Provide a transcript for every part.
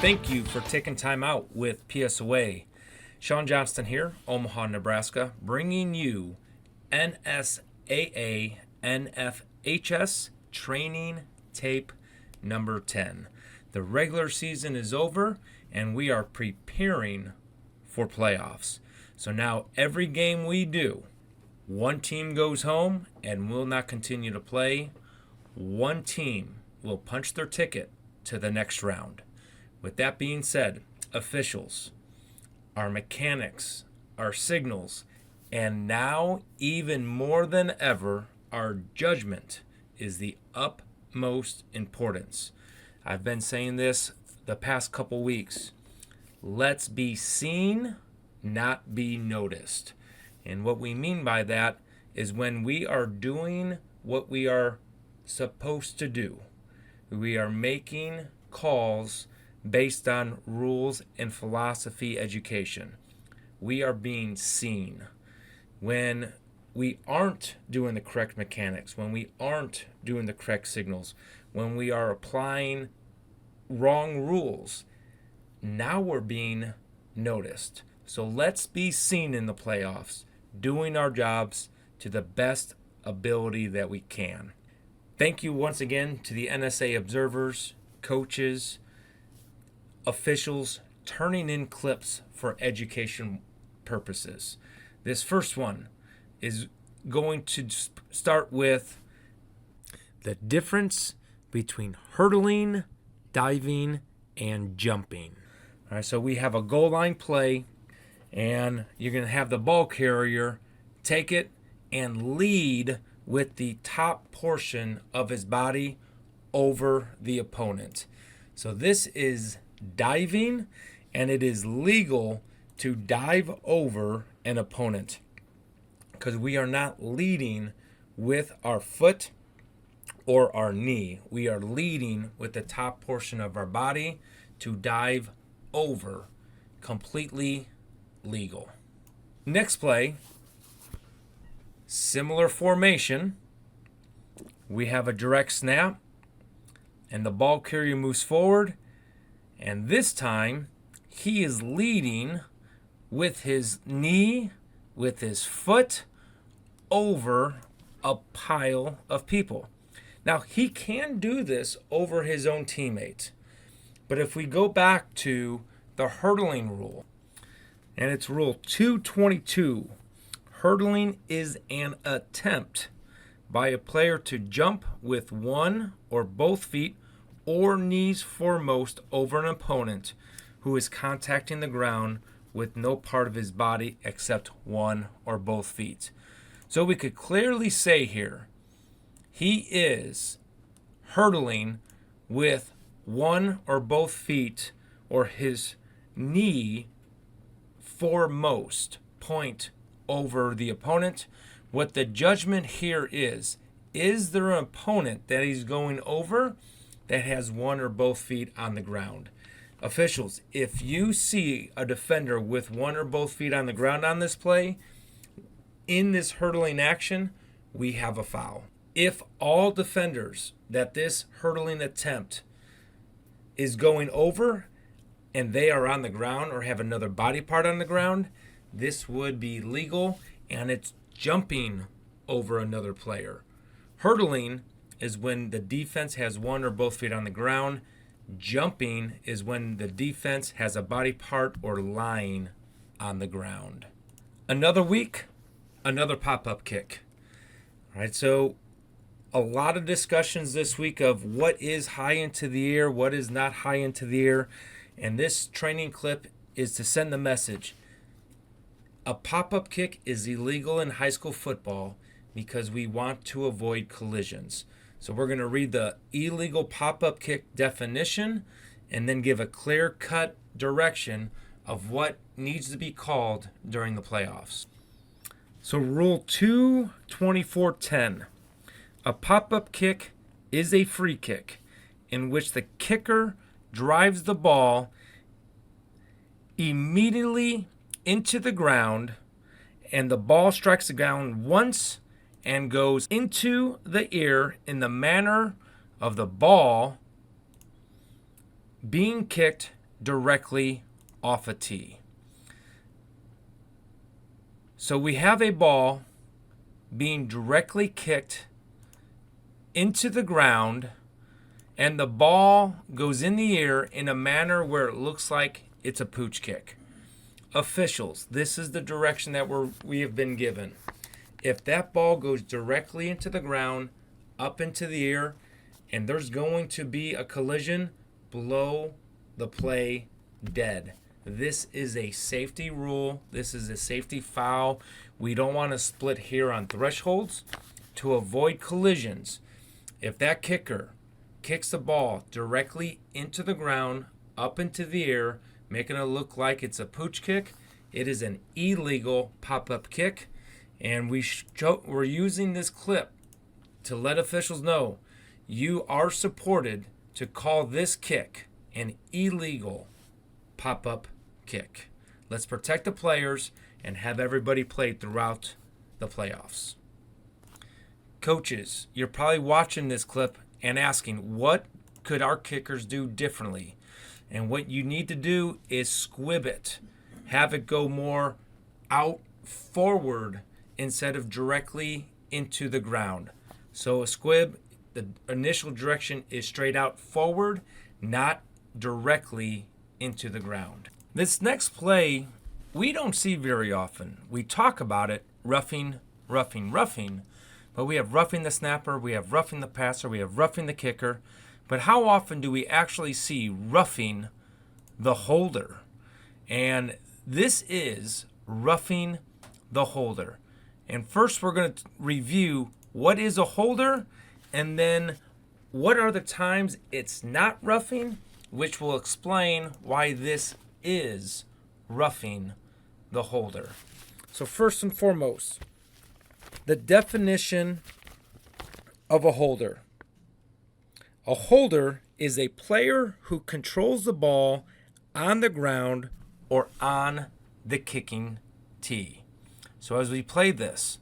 Thank you for taking time out with PSOA. Sean Johnston here, Omaha, Nebraska, bringing you NSAA NFHS training tape number 10. The regular season is over and we are preparing for playoffs. So now every game we do, one team goes home and will not continue to play. One team will punch their ticket to the next round. With that being said, officials, our mechanics, our signals, and now even more than ever, our judgment is the utmost importance. I've been saying this the past couple weeks. Let's be seen, not be noticed. And what we mean by that is when we are doing what we are supposed to do, we are making calls based on rules and philosophy education. We are being seen. When we aren't doing the correct mechanics, when we aren't doing the correct signals, when we are applying wrong rules, now we're being noticed. So let's be seen in the playoffs, doing our jobs to the best ability that we can. Thank you once again to the NSA observers, coaches, officials turning in clips for education purposes. This first one is going to start with the difference between hurdling, diving, and jumping. All right, so we have a goal line play, and you're going to have the ball carrier take it and lead with the top portion of his body over the opponent. So this is diving, and it is legal to dive over an opponent because we are not leading with our foot or our knee. We are leading with the top portion of our body to dive over. Completely legal. Next play, similar formation. We have a direct snap, and the ball carrier moves forward. And this time, he is leading with his knee, with his foot, over a pile of people. Now, he can do this over his own teammate. But if we go back to the hurdling rule, and it's rule 222, hurdling is an attempt by a player to jump with one or both feet or knees foremost over an opponent who is contacting the ground with no part of his body except one or both feet. So we could clearly say here, he is hurdling with one or both feet or his knee foremost point over the opponent. What the judgment here is there an opponent that he's going over that has one or both feet on the ground? Officials, if you see a defender with one or both feet on the ground on this play, in this hurdling action, we have a foul. If all defenders that this hurdling attempt is going over and they are on the ground or have another body part on the ground, this would be legal, and it's jumping over another player. Hurdling is when the defense has one or both feet on the ground. Jumping is when the defense has a body part or lying on the ground. Another week, another pop-up kick. All right, so a lot of discussions this week of what is high into the air, what is not high into the air. And this training clip is to send the message. A pop-up kick is illegal in high school football because we want to avoid collisions. So we're going to read the illegal pop-up kick definition and then give a clear-cut direction of what needs to be called during the playoffs. So Rule 224.10. A pop-up kick is a free kick in which the kicker drives the ball immediately into the ground, and the ball strikes the ground once and goes into the air in the manner of the ball being kicked directly off a tee. So we have a ball being directly kicked into the ground, and the ball goes in the air in a manner where it looks like it's a pooch kick. Officials, this is the direction that we have been given. If that ball goes directly into the ground, up into the air, and there's going to be a collision, blow the play dead. This is a safety rule. This is a safety foul. We don't want to split here on thresholds to avoid collisions. If that kicker kicks the ball directly into the ground, up into the air, making it look like it's a pooch kick, it is an illegal pop-up kick. And we're using this clip to let officials know you are supported to call this kick an illegal pop-up kick. Let's protect the players and have everybody play throughout the playoffs. Coaches, you're probably watching this clip and asking, what could our kickers do differently? And what you need to do is squib it. Have it go more out forward instead of directly into the ground. So a squib, the initial direction is straight out forward, not directly into the ground. This next play, we don't see very often. We talk about it, roughing, but we have roughing the snapper, we have roughing the passer, we have roughing the kicker. But how often do we actually see roughing the holder? And this is roughing the holder. And first we're going to review what is a holder, and then what are the times it's not roughing, which will explain why this is roughing the holder. So first and foremost, the definition of a holder. A holder is a player who controls the ball on the ground or on the kicking tee. So as we play this,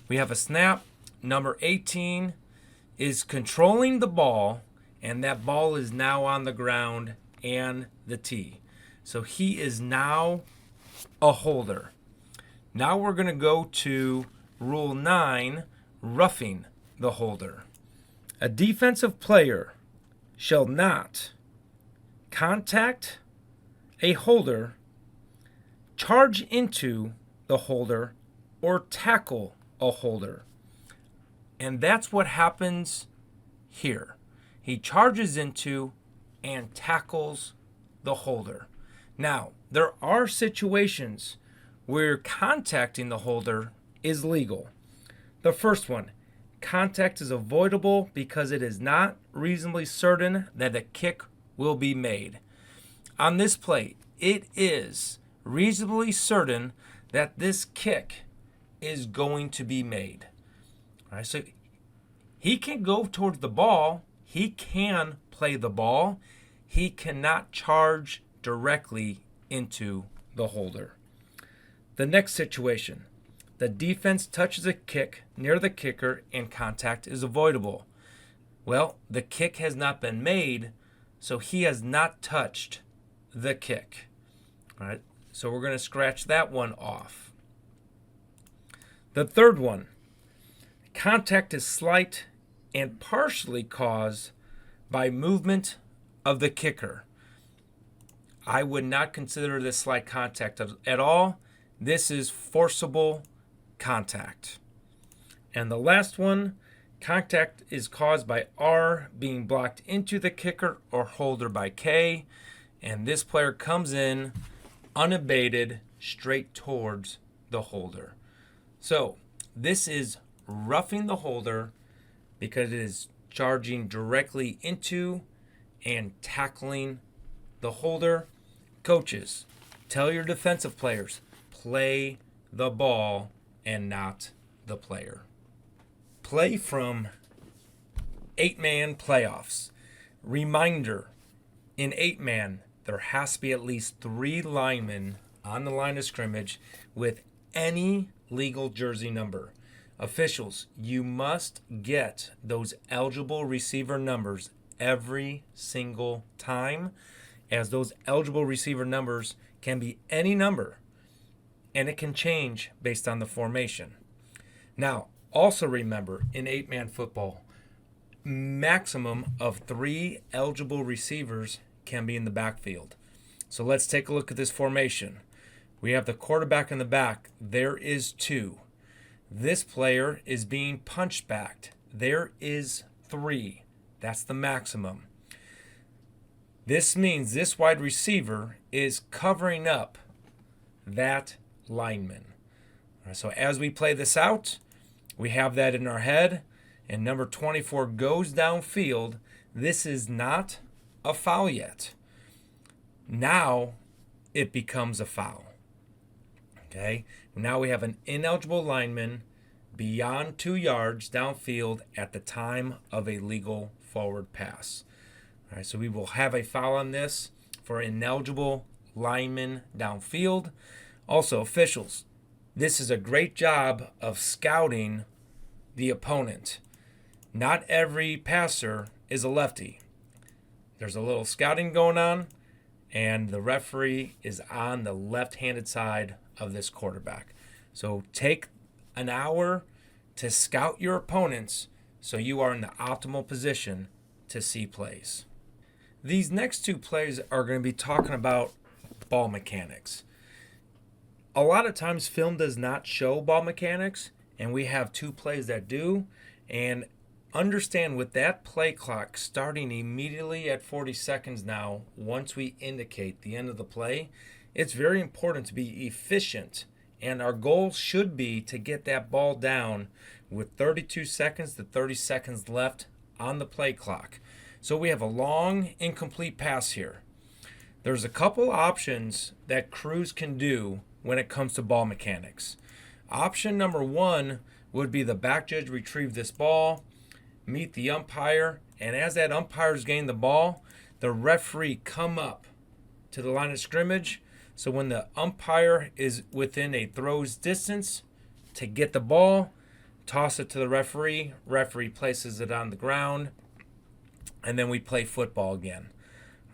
we have a snap. Number 18 is controlling the ball, and that ball is now on the ground and the tee. So he is now a holder. Now we're going to go to Rule 9, roughing the holder. A defensive player shall not contact a holder, charge into the holder, or tackle a holder. And that's what happens here. He charges into and tackles the holder. Now, there are situations where contacting the holder is legal. The first one, contact is avoidable because it is not reasonably certain that a kick will be made. On this play, it is reasonably certain that this kick is going to be made. All right, so he can go towards the ball. He can play the ball. He cannot charge directly into the holder. The next situation, the defense touches a kick near the kicker and contact is avoidable. Well, the kick has not been made, so he has not touched the kick. All right, so we're going to scratch that one off. The third one, contact is slight and partially caused by movement of the kicker. I would not consider this slight contact at all. This is forcible contact. And the last one, contact is caused by R being blocked into the kicker or holder by K, and this player comes in unabated straight towards the holder. So this is roughing the holder because it is charging directly into and tackling the holder. Coaches, tell your defensive players, play the ball and not the player. Play from 8-man playoffs. Reminder, in 8-man, there has to be at least 3 linemen on the line of scrimmage with any legal jersey number. Officials, you must get those eligible receiver numbers every single time. as those eligible receiver numbers can be any number, and it can change based on the formation. Now, also remember, in 8-man football, maximum of 3 eligible receivers can be in the backfield. So let's take a look at this formation. We have the quarterback in the back. There is 2. This player is being punch backed. There is 3. That's the maximum. This means this wide receiver is covering up that lineman. So as we play this out, we have that in our head, and number 24 goes downfield. This is not a foul yet. Now it becomes a foul. Okay, now we have an ineligible lineman beyond 2 yards downfield at the time of a legal forward pass. All right, so we will have a foul on this for ineligible lineman downfield. Also, officials, this is a great job of scouting the opponent. Not every passer is a lefty. There's a little scouting going on, and the referee is on the left-handed side of this quarterback. So take an hour to scout your opponents so you are in the optimal position to see plays. These next 2 plays are going to be talking about ball mechanics. A lot of times film does not show ball mechanics, and we have 2 plays that do. And understand with that play clock starting immediately at 40 seconds now, once we indicate the end of the play, it's very important to be efficient. And our goal should be to get that ball down with 32 seconds to 30 seconds left on the play clock. So we have a long incomplete pass here. There's a couple options that crews can do when it comes to ball mechanics. Option number 1 would be the back judge retrieve this ball, meet the umpire, and as that umpire's gained the ball, the referee come up to the line of scrimmage. So when the umpire is within a throw's distance to get the ball, toss it to the referee, referee places it on the ground, and then we play football again.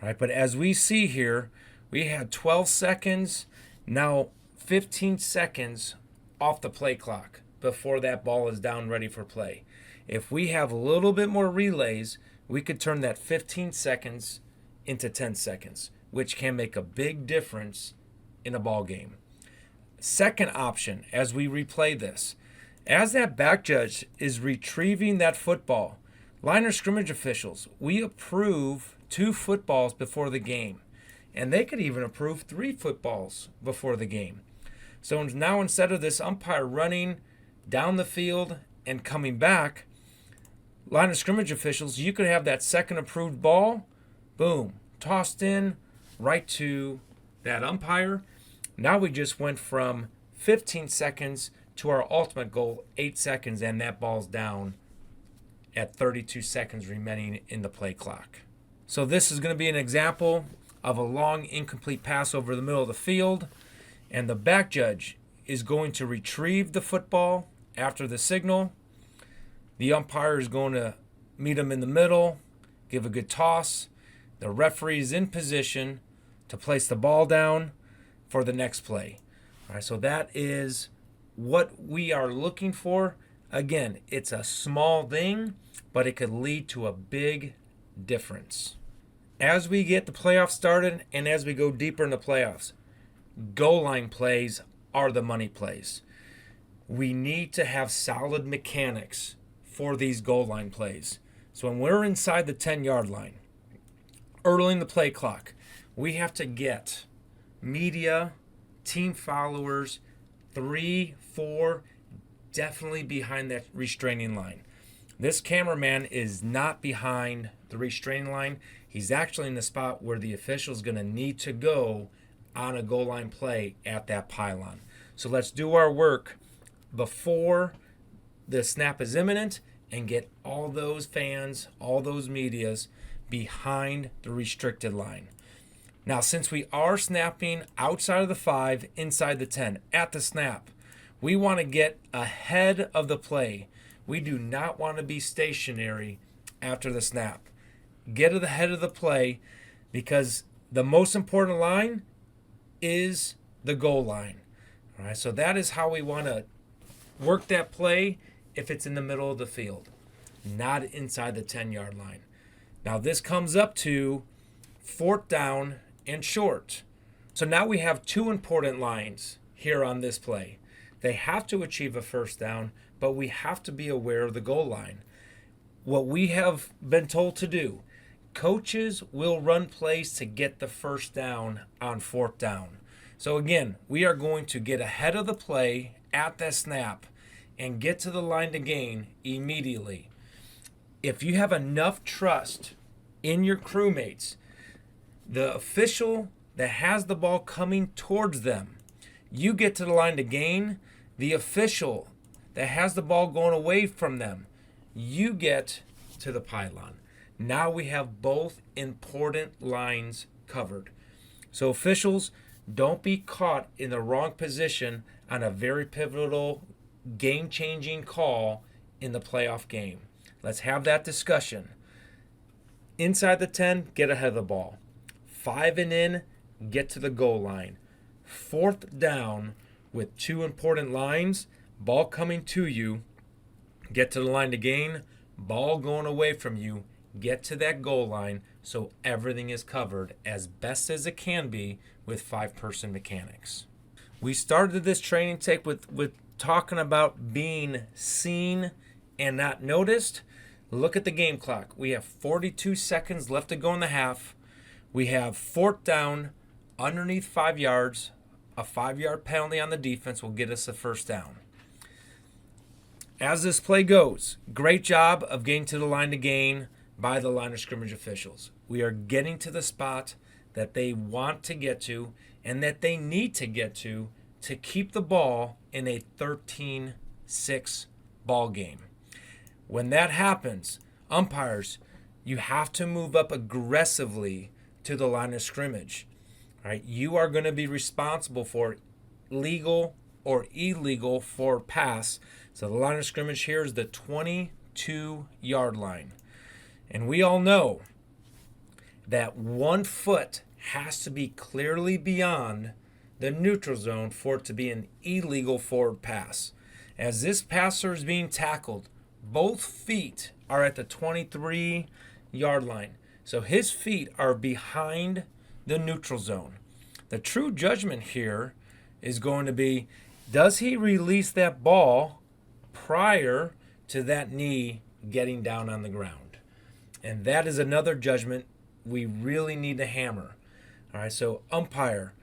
All right, but as we see here, we had 12 seconds, now 15 seconds off the play clock before that ball is down ready for play. If we have a little bit more relays, we could turn that 15 seconds into 10 seconds, which can make a big difference in a ball game. Second option, as we replay this, as that back judge is retrieving that football, line of scrimmage officials, we approve 2 footballs before the game, and they could even approve 3 footballs before the game. So now instead of this umpire running down the field and coming back, line of scrimmage officials, you could have that second approved ball, boom, tossed in right to that umpire. Now we just went from 15 seconds to our ultimate goal, 8 seconds, and that ball's down at 32 seconds remaining in the play clock. So this is going to be an example of a long incomplete pass over the middle of the field, and the back judge is going to retrieve the football after the signal. The umpire is going to meet him in the middle, give a good toss. The referee is in position to place the ball down for the next play. All right, so that is what we are looking for. Again, it's a small thing, but it could lead to a big difference. As we get the playoffs started and as we go deeper in the playoffs, goal line plays are the money plays. We need to have solid mechanics for these goal line plays. So when we're inside the 10-yard line, early in the play clock, we have to get media, team followers, 3, 4, definitely behind that restraining line. This cameraman is not behind the restraining line. He's actually in the spot where the official is going to need to go on a goal line play at that pylon. So let's do our work before the snap is imminent and get all those fans, all those medias behind the restricted line. Now, since we are snapping outside of the 5, inside the 10, at the snap, we want to get ahead of the play. We do not want to be stationary after the snap. Get to the head of the play, because The most important line is the goal line. All right, so that is how we want to work that play if it's in the middle of the field, not inside the 10-yard line. Now this comes up to fourth down and short. So now we have two important lines here on this play. They have to achieve a first down, but we have to be aware of the goal line. What we have been told to do, coaches will run plays to get the first down on fourth down. So again, we are going to get ahead of the play at that snap and get to the line to gain immediately. If you have enough trust in your crewmates, the official that has the ball coming towards them, you get to the line to gain. The official that has the ball going away from them, you get to the pylon. Now we have both important lines covered. So officials, don't be caught in the wrong position on a very pivotal, game-changing call in the playoff game. Let's have that discussion. Inside the 10, get ahead of the ball. 5 and in, get to the goal line. Fourth down with two important lines, ball coming to you, get to the line to gain, ball going away from you, get to that goal line so everything is covered as best as it can be with 5-person mechanics. We started this training tape with talking about being seen and not noticed. Look at the game clock. We have 42 seconds left to go in the half. We have fourth down underneath 5 yards. A 5-yard penalty on the defense will get us a first down. As this play goes, great job of getting to the line to gain by the line of scrimmage officials. We are getting to the spot that they want to get to and that they need to get to keep the ball in a 13-6 ball game. When that happens, umpires, you have to move up aggressively to the line of scrimmage. All right, you are going to be responsible for legal or illegal for pass. So the line of scrimmage here is the 22-yard line. And we all know that 1 foot has to be clearly beyond the neutral zone for it to be an illegal forward pass. As this passer is being tackled, both feet are at the 23-yard line. So his feet are behind the neutral zone. The true judgment here is going to be, does he release that ball prior to that knee getting down on the ground? And that is another judgment we really need to hammer. All right, so umpire,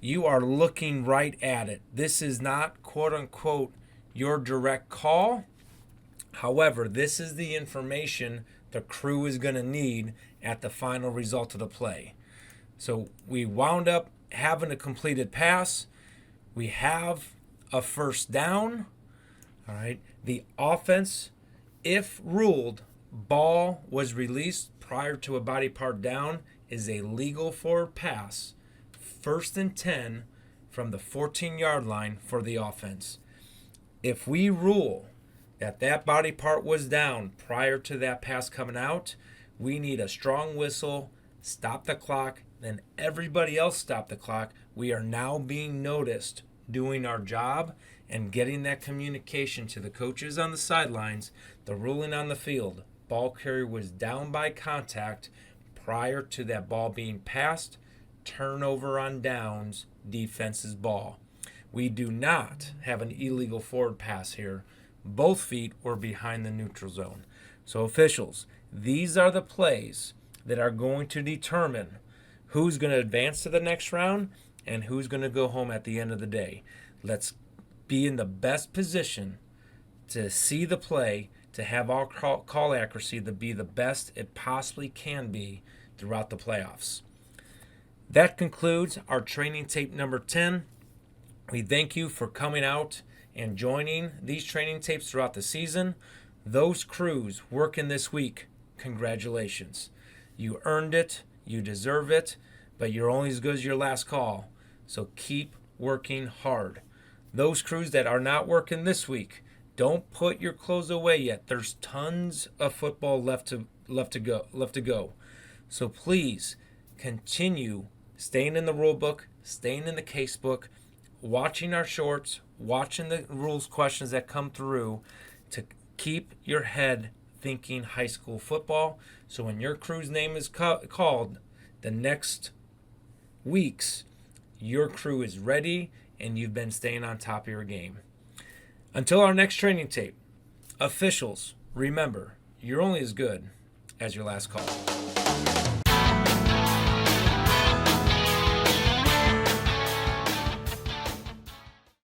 you are looking right at it. This is not, quote unquote, your direct call. However, this is the information the crew is going to need at the final result of the play. So we wound up having a completed pass. We have a first down. All right. The offense, if ruled ball was released prior to a body part down, is a legal forward pass. 1st and 10 from the 14-yard line for the offense. If we rule that body part was down prior to that pass coming out, we need a strong whistle, stop the clock, then everybody else stop the clock. We are now being noticed doing our job and getting that communication to the coaches on the sidelines, the ruling on the field. Ball carrier was down by contact prior to that ball being passed. Turnover on downs, defense's ball. We do not have an illegal forward pass here. Both feet were behind the neutral zone. So officials, these are the plays that are going to determine who's going to advance to the next round and who's going to go home at the end of the day. Let's be in the best position to see the play, to have our call accuracy to be the best it possibly can be throughout the playoffs. That concludes our training tape number 10. We thank you for coming out and joining these training tapes throughout the season. Those crews working this week, congratulations. You earned it, you deserve it, but you're only as good as your last call. So keep working hard. Those crews that are not working this week, don't put your clothes away yet. There's tons of football left to go. So please continue staying in the rule book, staying in the case book, watching our shorts, watching the rules questions that come through to keep your head thinking high school football. So when your crew's name is called the next weeks, your crew is ready and you've been staying on top of your game. Until our next training tape, officials, remember, you're only as good as your last call.